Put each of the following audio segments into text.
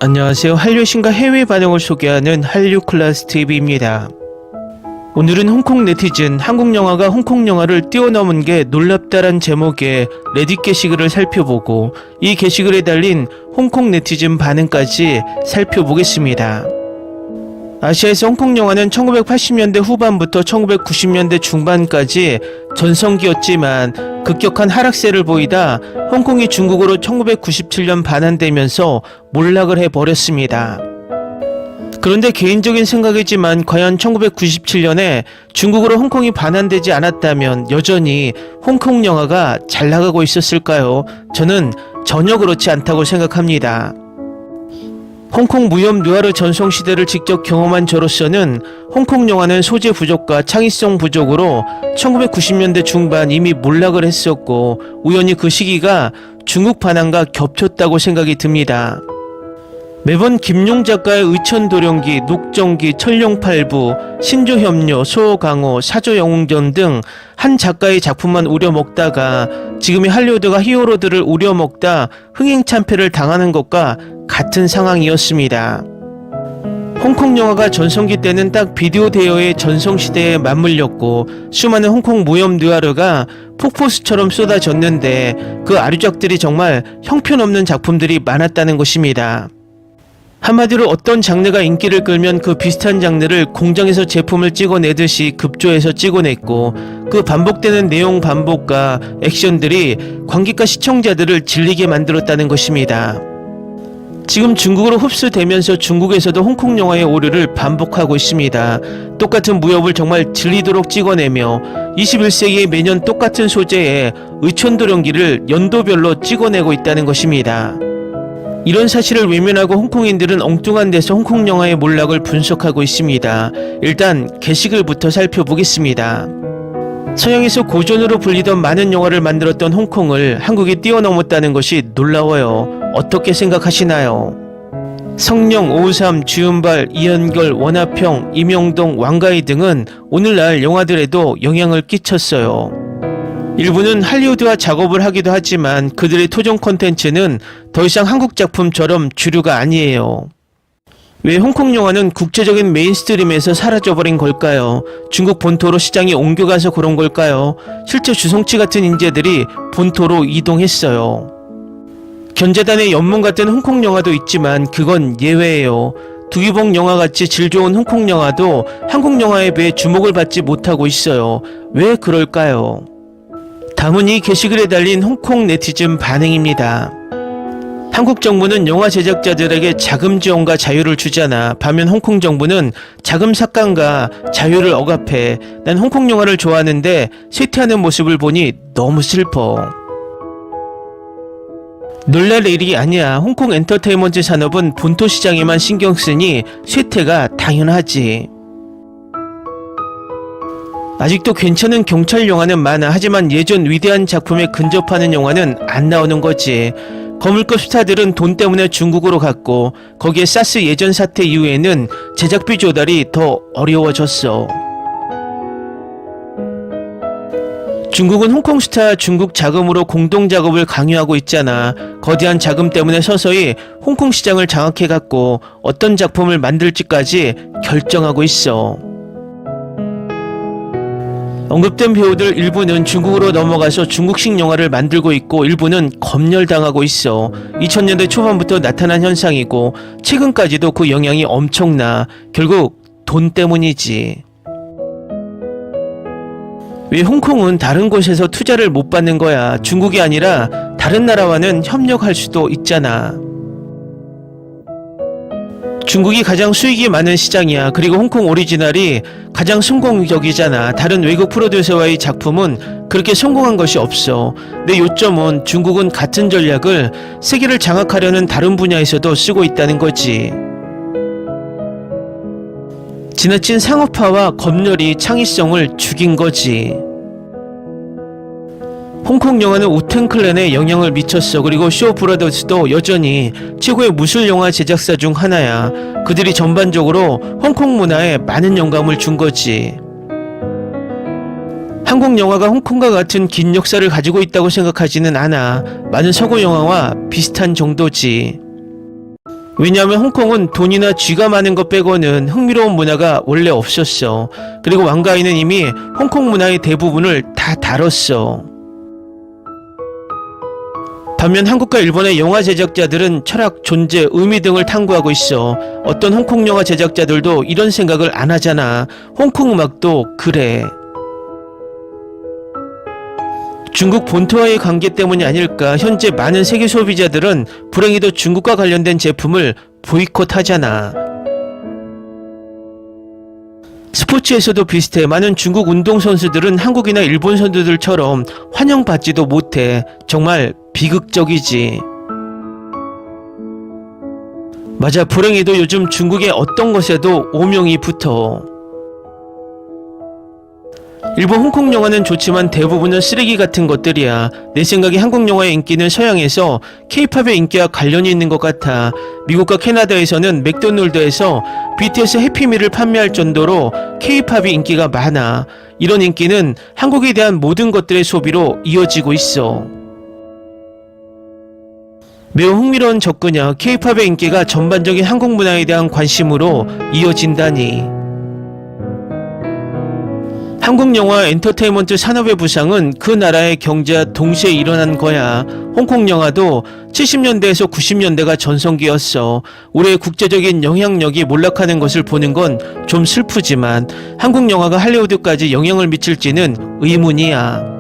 안녕하세요. 한류 신과 해외 반응을 소개하는 한류 클래스 TV입니다. 오늘은 홍콩 네티즌 한국 영화가 홍콩 영화를 뛰어넘은 게 놀랍다란 제목의 레딧 게시글을 살펴보고 이 게시글에 달린 홍콩 네티즌 반응까지 살펴보겠습니다. 아시아에서 홍콩 영화는 1980년대 후반부터 1990년대 중반까지 전성기였지만 급격한 하락세를 보이다 홍콩이 중국으로 1997년 반환되면서 몰락을 해버렸습니다. 그런데 개인적인 생각이지만 과연 1997년에 중국으로 홍콩이 반환되지 않았다면 여전히 홍콩 영화가 잘 나가고 있었을까요? 저는 전혀 그렇지 않다고 생각합니다. 홍콩 무협 누아르 전성시대를 직접 경험한 저로서는 홍콩 영화는 소재 부족과 창의성 부족으로 1990년대 중반 이미 몰락을 했었고 우연히 그 시기가 중국 반환과 겹쳤다고 생각이 듭니다. 매번 김용 작가의 의천도령기, 녹정기, 천룡팔부, 신조협료, 소강호, 사조영웅전 등 한 작가의 작품만 우려먹다가 지금의 할리우드가 히어로들을 우려먹다 흥행참패를 당하는 것과 같은 상황이었습니다. 홍콩 영화가 전성기 때는 딱 비디오 대여의 전성시대에 맞물렸고 수많은 홍콩 무협 누아르가 폭포수처럼 쏟아졌는데 그 아류작들이 정말 형편없는 작품들이 많았다는 것입니다. 한마디로 어떤 장르가 인기를 끌면 그 비슷한 장르를 공장에서 제품을 찍어내듯이 급조해서 찍어냈고 그 반복되는 내용 반복과 액션들이 관객과 시청자들을 질리게 만들었다는 것입니다. 지금 중국으로 흡수되면서 중국에서도 홍콩 영화의 오류를 반복하고 있습니다. 똑같은 무협을 정말 질리도록 찍어내며 21세기에 매년 똑같은 소재의 의천도령기를 연도별로 찍어내고 있다는 것입니다. 이런 사실을 외면하고 홍콩인들은 엉뚱한 데서 홍콩 영화의 몰락을 분석하고 있습니다. 일단 게시글부터 살펴보겠습니다. 서양에서 고전으로 불리던 많은 영화를 만들었던 홍콩을 한국이 뛰어넘었다는 것이 놀라워요. 어떻게 생각하시나요? 성령, 오삼, 주윤발, 이현걸, 원하평, 임영동, 왕가희 등은 오늘날 영화들에도 영향을 끼쳤어요. 일부는 할리우드와 작업을 하기도 하지만 그들의 토종 콘텐츠는 더 이상 한국 작품처럼 주류가 아니에요. 왜 홍콩 영화는 국제적인 메인스트림에서 사라져버린 걸까요? 중국 본토로 시장이 옮겨가서 그런 걸까요? 실제 주성치 같은 인재들이 본토로 이동했어요. 견자단의 연문 같은 홍콩 영화도 있지만 그건 예외예요. 두기봉 영화같이 질 좋은 홍콩 영화도 한국 영화에 비해 주목을 받지 못하고 있어요. 왜 그럴까요? 다음은 이 게시글에 달린 홍콩 네티즌 반응입니다. 한국 정부는 영화 제작자들에게 자금 지원과 자유를 주잖아. 반면 홍콩 정부는 자금 삭감과 자유를 억압해. 난 홍콩 영화를 좋아하는데 쇠퇴하는 모습을 보니 너무 슬퍼. 놀랄 일이 아니야. 홍콩 엔터테인먼트 산업은 본토 시장에만 신경 쓰니 쇠퇴가 당연하지. 아직도 괜찮은 경찰 영화는 많아. 하지만 예전 위대한 작품에 근접하는 영화는 안 나오는 거지. 거물급 스타들은 돈 때문에 중국으로 갔고 거기에 사스 예전 사태 이후에는 제작비 조달이 더 어려워졌어. 중국은 홍콩 스타 중국 자금으로 공동 작업을 강요하고 있잖아. 거대한 자금 때문에 서서히 홍콩 시장을 장악해갔고 어떤 작품을 만들지까지 결정하고 있어. 언급된 배우들 일부는 중국으로 넘어가서 중국식 영화를 만들고 있고 일부는 검열당하고 있어. 2000년대 초반부터 나타난 현상이고 최근까지도 그 영향이 엄청나. 결국 돈 때문이지. 왜 홍콩은 다른 곳에서 투자를 못 받는 거야? 중국이 아니라 다른 나라와는 협력할 수도 있잖아. 중국이 가장 수익이 많은 시장이야. 그리고 홍콩 오리지널이 가장 성공적이잖아. 다른 외국 프로듀서와의 작품은 그렇게 성공한 것이 없어. 내 요점은 중국은 같은 전략을 세계를 장악하려는 다른 분야에서도 쓰고 있다는 거지. 지나친 상업화와 검열이 창의성을 죽인 거지. 홍콩 영화는 우텐클랜에 영향을 미쳤어. 그리고 쇼 브라더스도 여전히 최고의 무술 영화 제작사 중 하나야. 그들이 전반적으로 홍콩 문화에 많은 영감을 준 거지. 한국 영화가 홍콩과 같은 긴 역사를 가지고 있다고 생각하지는 않아. 많은 서구 영화와 비슷한 정도지. 왜냐하면 홍콩은 돈이나 쥐가 많은 것 빼고는 흥미로운 문화가 원래 없었어. 그리고 왕가인은 이미 홍콩 문화의 대부분을 다 다뤘어. 반면 한국과 일본의 영화 제작자들은 철학, 존재, 의미 등을 탐구하고 있어. 어떤 홍콩 영화 제작자들도 이런 생각을 안 하잖아. 홍콩 음악도 그래. 중국 본토와의 관계 때문이 아닐까. 현재 많은 세계 소비자들은 불행히도 중국과 관련된 제품을 보이콧하잖아. 스포츠에서도 비슷해. 많은 중국 운동선수들은 한국이나 일본 선수들처럼 환영받지도 못해. 정말 비극적이지. 맞아, 불행히도 요즘 중국의 어떤 것에도 오명이 붙어. 일본 홍콩 영화는 좋지만 대부분은 쓰레기 같은 것들이야. 내 생각에 한국 영화의 인기는 서양에서 K-팝의 인기와 관련이 있는 것 같아. 미국과 캐나다에서는 맥도날드에서 BTS 해피밀을 판매할 정도로 K-팝이 인기가 많아. 이런 인기는 한국에 대한 모든 것들의 소비로 이어지고 있어. 매우 흥미로운 접근이야. K-팝의 인기가 전반적인 한국 문화에 대한 관심으로 이어진다니. 한국 영화 엔터테인먼트 산업의 부상은 그 나라의 경제와 동시에 일어난 거야. 홍콩 영화도 70년대에서 90년대가 전성기였어. 올해 국제적인 영향력이 몰락하는 것을 보는 건 좀 슬프지만 한국 영화가 할리우드까지 영향을 미칠지는 의문이야.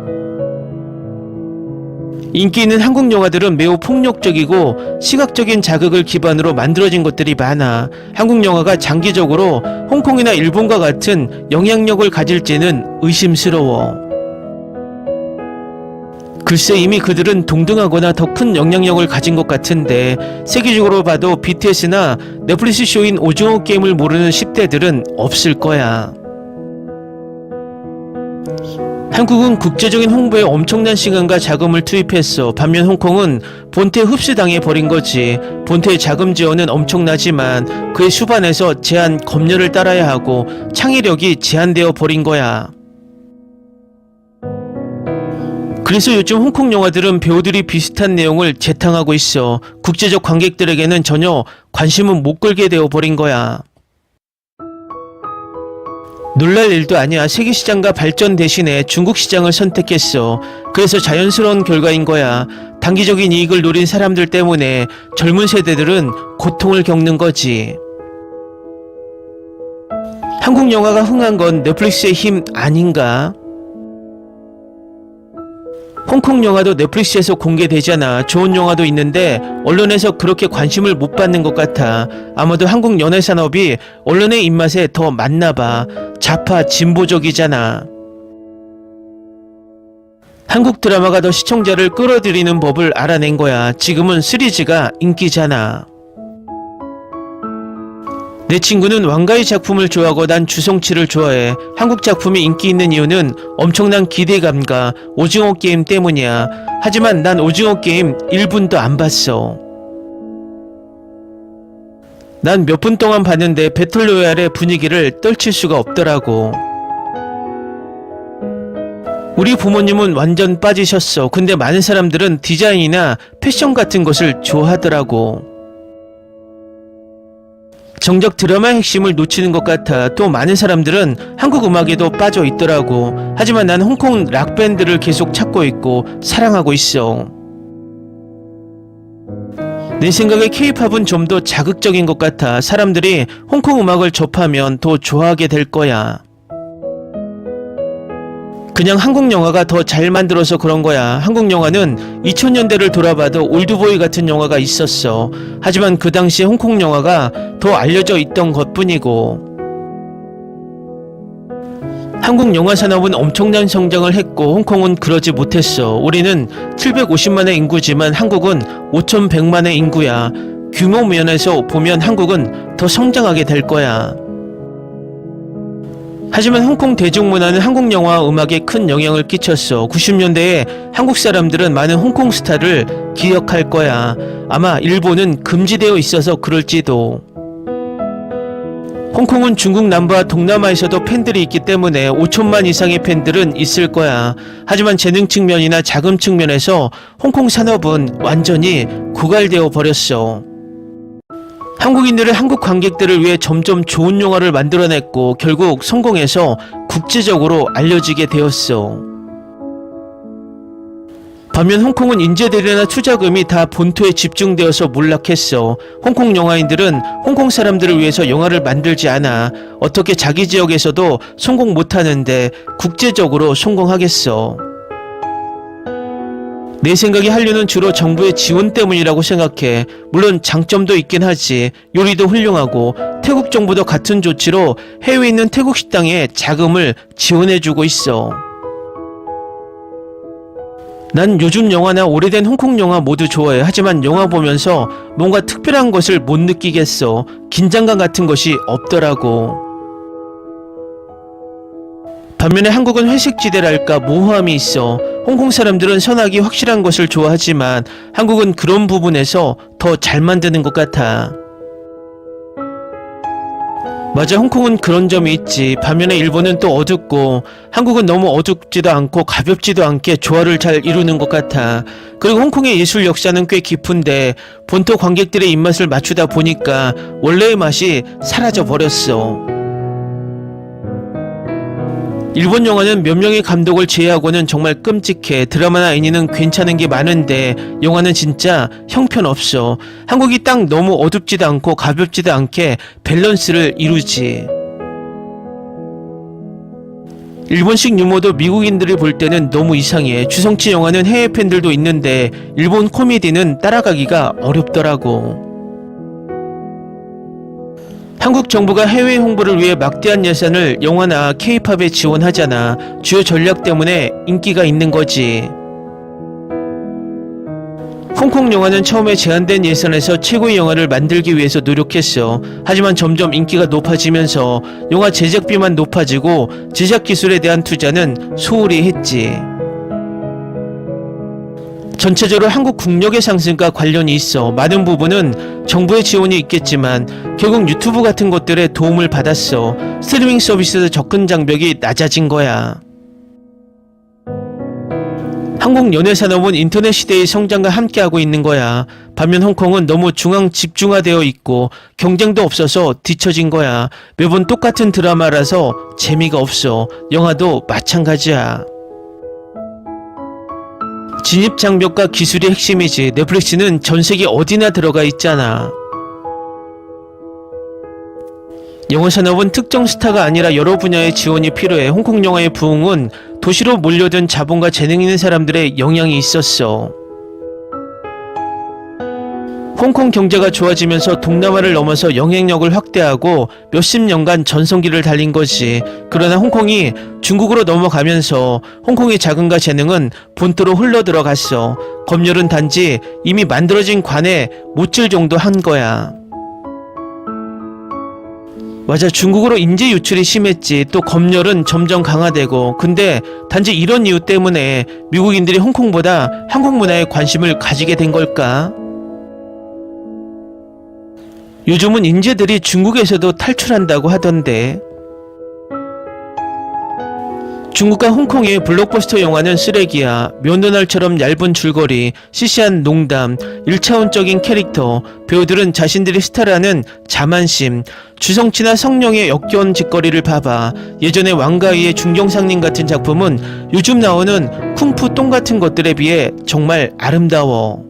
인기 있는 한국 영화들은 매우 폭력적이고 시각적인 자극을 기반으로 만들어진 것들이 많아. 한국 영화가 장기적으로 홍콩이나 일본과 같은 영향력을 가질지는 의심스러워. 글쎄, 이미 그들은 동등하거나 더 큰 영향력을 가진 것 같은데 세계적으로 봐도 BTS나 넷플릭스 쇼인 오징어 게임을 모르는 10대들은 없을 거야. 한국은 국제적인 홍보에 엄청난 시간과 자금을 투입했어. 반면 홍콩은 본토에 흡수당해 버린 거지. 본토의 자금 지원은 엄청나지만 그의 수반에서 제한 검열을 따라야 하고 창의력이 제한되어 버린 거야. 그래서 요즘 홍콩 영화들은 배우들이 비슷한 내용을 재탕하고 있어. 국제적 관객들에게는 전혀 관심은 못 끌게 되어 버린 거야. 놀랄 일도 아니야. 세계 시장과 발전 대신에 중국 시장을 선택했어. 그래서 자연스러운 결과인 거야. 단기적인 이익을 노린 사람들 때문에 젊은 세대들은 고통을 겪는 거지. 한국 영화가 흥한 건 넷플릭스의 힘 아닌가? 홍콩 영화도 넷플릭스에서 공개되잖아. 좋은 영화도 있는데 언론에서 그렇게 관심을 못 받는 것 같아. 아마도 한국 연예 산업이 언론의 입맛에 더 맞나봐. 좌파 진보적이잖아. 한국 드라마가 더 시청자를 끌어들이는 법을 알아낸 거야. 지금은 시리즈가 인기잖아. 내 친구는 왕가의 작품을 좋아하고 난 주성치를 좋아해. 한국 작품이 인기 있는 이유는 엄청난 기대감과 오징어 게임 때문이야. 하지만 난 오징어 게임 1분도 안 봤어. 난 몇 분 동안 봤는데 배틀로얄의 분위기를 떨칠 수가 없더라고. 우리 부모님은 완전 빠지셨어. 근데 많은 사람들은 디자인이나 패션 같은 것을 좋아하더라고. 정작 드라마의 핵심을 놓치는 것 같아. 또 많은 사람들은 한국 음악에도 빠져 있더라고. 하지만 난 홍콩 락밴드를 계속 찾고 있고 사랑하고 있어. 내 생각에 K-팝은 좀 더 자극적인 것 같아. 사람들이 홍콩 음악을 접하면 더 좋아하게 될 거야. 그냥 한국 영화가 더 잘 만들어서 그런 거야. 한국 영화는 2000년대를 돌아봐도 올드보이 같은 영화가 있었어. 하지만 그 당시에 홍콩 영화가 더 알려져 있던 것뿐이고. 한국 영화 산업은 엄청난 성장을 했고 홍콩은 그러지 못했어. 우리는 750만의 인구지만 한국은 5100만의 인구야. 규모 면에서 보면 한국은 더 성장하게 될 거야. 하지만 홍콩 대중문화는 한국 영화와 음악에 큰 영향을 끼쳤어. 90년대에 한국 사람들은 많은 홍콩 스타를 기억할 거야. 아마 일본은 금지되어 있어서 그럴지도. 홍콩은 중국 남부와 동남아에서도 팬들이 있기 때문에 5천만 이상의 팬들은 있을 거야. 하지만 재능 측면이나 자금 측면에서 홍콩 산업은 완전히 고갈되어 버렸어. 한국인들을 한국 관객들을 위해 점점 좋은 영화를 만들어냈고 결국 성공해서 국제적으로 알려지게 되었어. 반면 홍콩은 인재들이나 투자금이 다 본토에 집중되어서 몰락했어. 홍콩 영화인들은 홍콩 사람들을 위해서 영화를 만들지 않아. 어떻게 자기 지역에서도 성공 못하는데 국제적으로 성공하겠어. 내 생각에 한류는 주로 정부의 지원 때문이라고 생각해. 물론 장점도 있긴 하지. 요리도 훌륭하고 태국 정부도 같은 조치로 해외에 있는 태국 식당에 자금을 지원해주고 있어. 난 요즘 영화나 오래된 홍콩 영화 모두 좋아해. 하지만 영화 보면서 뭔가 특별한 것을 못 느끼겠어. 긴장감 같은 것이 없더라고. 반면에 한국은 회색지대랄까 모호함이 있어. 홍콩 사람들은 선악이 확실한 것을 좋아하지만 한국은 그런 부분에서 더 잘 만드는 것 같아. 맞아, 홍콩은 그런 점이 있지. 반면에 일본은 또 어둡고 한국은 너무 어둡지도 않고 가볍지도 않게 조화를 잘 이루는 것 같아. 그리고 홍콩의 예술 역사는 꽤 깊은데 본토 관객들의 입맛을 맞추다 보니까 원래의 맛이 사라져 버렸어. 일본 영화는 몇 명의 감독을 제외하고는 정말 끔찍해. 드라마나 애니는 괜찮은 게 많은데 영화는 진짜 형편없어. 한국이 딱 너무 어둡지도 않고 가볍지도 않게 밸런스를 이루지. 일본식 유머도 미국인들이 볼 때는 너무 이상해. 주성치 영화는 해외 팬들도 있는데 일본 코미디는 따라가기가 어렵더라고. 한국 정부가 해외 홍보를 위해 막대한 예산을 영화나 K-팝에 지원하잖아. 주요 전략 때문에 인기가 있는 거지. 홍콩 영화는 처음에 제한된 예산에서 최고의 영화를 만들기 위해서 노력했어. 하지만 점점 인기가 높아지면서 영화 제작비만 높아지고 제작 기술에 대한 투자는 소홀히 했지. 전체적으로 한국 국력의 상승과 관련이 있어. 많은 부분은 정부의 지원이 있겠지만 결국 유튜브 같은 것들의 도움을 받았어. 스트리밍 서비스 접근 장벽이 낮아진 거야. 한국 연예 산업은 인터넷 시대의 성장과 함께하고 있는 거야. 반면 홍콩은 너무 중앙 집중화되어 있고 경쟁도 없어서 뒤처진 거야. 매번 똑같은 드라마라서 재미가 없어. 영화도 마찬가지야. 진입 장벽과 기술이 핵심이지. 넷플릭스는 전 세계 어디나 들어가 있잖아. 영화 산업은 특정 스타가 아니라 여러 분야의 지원이 필요해. 홍콩 영화의 부흥은 도시로 몰려든 자본과 재능 있는 사람들의 영향이 있었어. 홍콩 경제가 좋아지면서 동남아를 넘어서 영향력을 확대하고 몇십 년간 전성기를 달린 거지. 그러나 홍콩이 중국으로 넘어가면서 홍콩의 자금과 재능은 본토로 흘러들어갔어. 검열은 단지 이미 만들어진 관에 못질 정도 한 거야. 맞아, 중국으로 인재 유출이 심했지. 또 검열은 점점 강화되고. 근데 단지 이런 이유 때문에 미국인들이 홍콩보다 한국 문화에 관심을 가지게 된 걸까? 요즘은 인재들이 중국에서도 탈출한다고 하던데. 중국과 홍콩의 블록버스터 영화는 쓰레기야. 면도날처럼 얇은 줄거리, 시시한 농담, 1차원적인 캐릭터, 배우들은 자신들이 스타라는 자만심, 주성치나 성령의 역겨운 짓거리를 봐봐. 예전에 왕가위의 중경상님 같은 작품은 요즘 나오는 쿵푸 똥 같은 것들에 비해 정말 아름다워.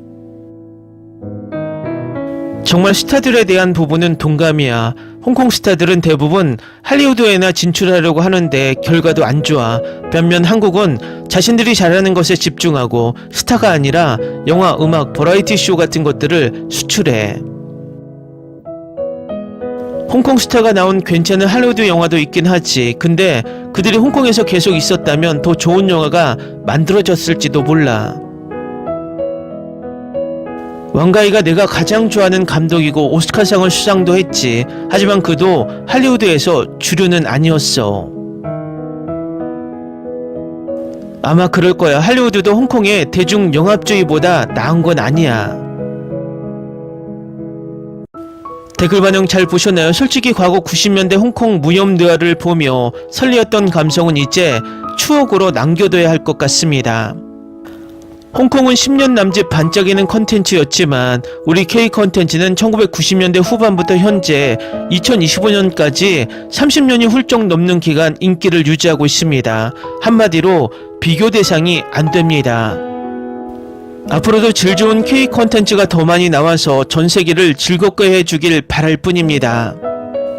정말 스타들에 대한 부분은 동감이야. 홍콩 스타들은 대부분 할리우드에나 진출하려고 하는데 결과도 안 좋아. 반면 한국은 자신들이 잘하는 것에 집중하고 스타가 아니라 영화, 음악, 버라이티 쇼 같은 것들을 수출해. 홍콩 스타가 나온 괜찮은 할리우드 영화도 있긴 하지. 근데 그들이 홍콩에서 계속 있었다면 더 좋은 영화가 만들어졌을지도 몰라. 왕가이가 내가 가장 좋아하는 감독이고 오스카상을 수상도 했지. 하지만 그도 할리우드에서 주류는 아니었어. 아마 그럴 거야. 할리우드도 홍콩의 대중 영합주의보다 나은 건 아니야. 댓글 반응 잘 보셨나요? 솔직히 과거 90년대 홍콩 무협 느와르를 보며 설레었던 감성은 이제 추억으로 남겨둬야 할 것 같습니다. 홍콩은 10년 남짓 반짝이는 컨텐츠였지만 우리 K 컨텐츠는 1990년대 후반부터 현재 2025년까지 30년이 훌쩍 넘는 기간 인기를 유지하고 있습니다. 한마디로 비교 대상이 안 됩니다. 앞으로도 질 좋은 K 컨텐츠가 더 많이 나와서 전 세계를 즐겁게 해주길 바랄 뿐입니다.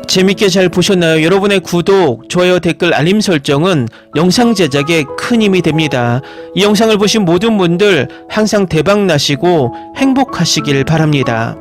재밌게 잘 보셨나요? 여러분의 구독, 좋아요, 댓글, 알림 설정은 영상 제작에 큰 힘이 됩니다. 이 영상을 보신 모든 분들 항상 대박 나시고 행복하시길 바랍니다.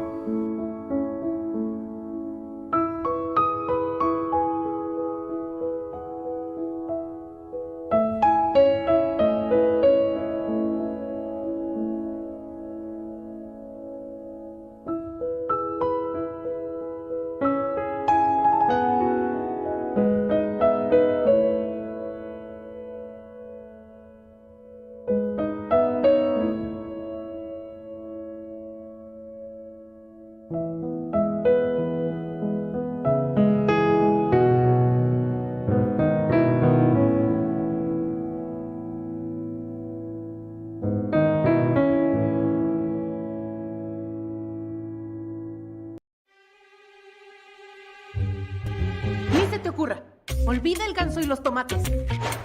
Ni se te ocurra. Olvida el ganso y los tomates.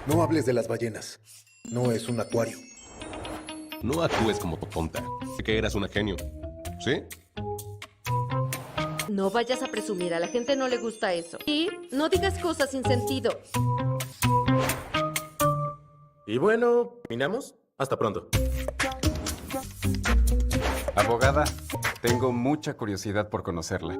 No hables de las ballenas. No es un acuario. No actúes como tu tonta. Que eras una genio. ¿Sí? No vayas a presumir, a la gente no le gusta eso. Y no digas cosas sin sentido. Y bueno, ¿terminamos? Hasta pronto. Abogada, tengo mucha curiosidad por conocerla.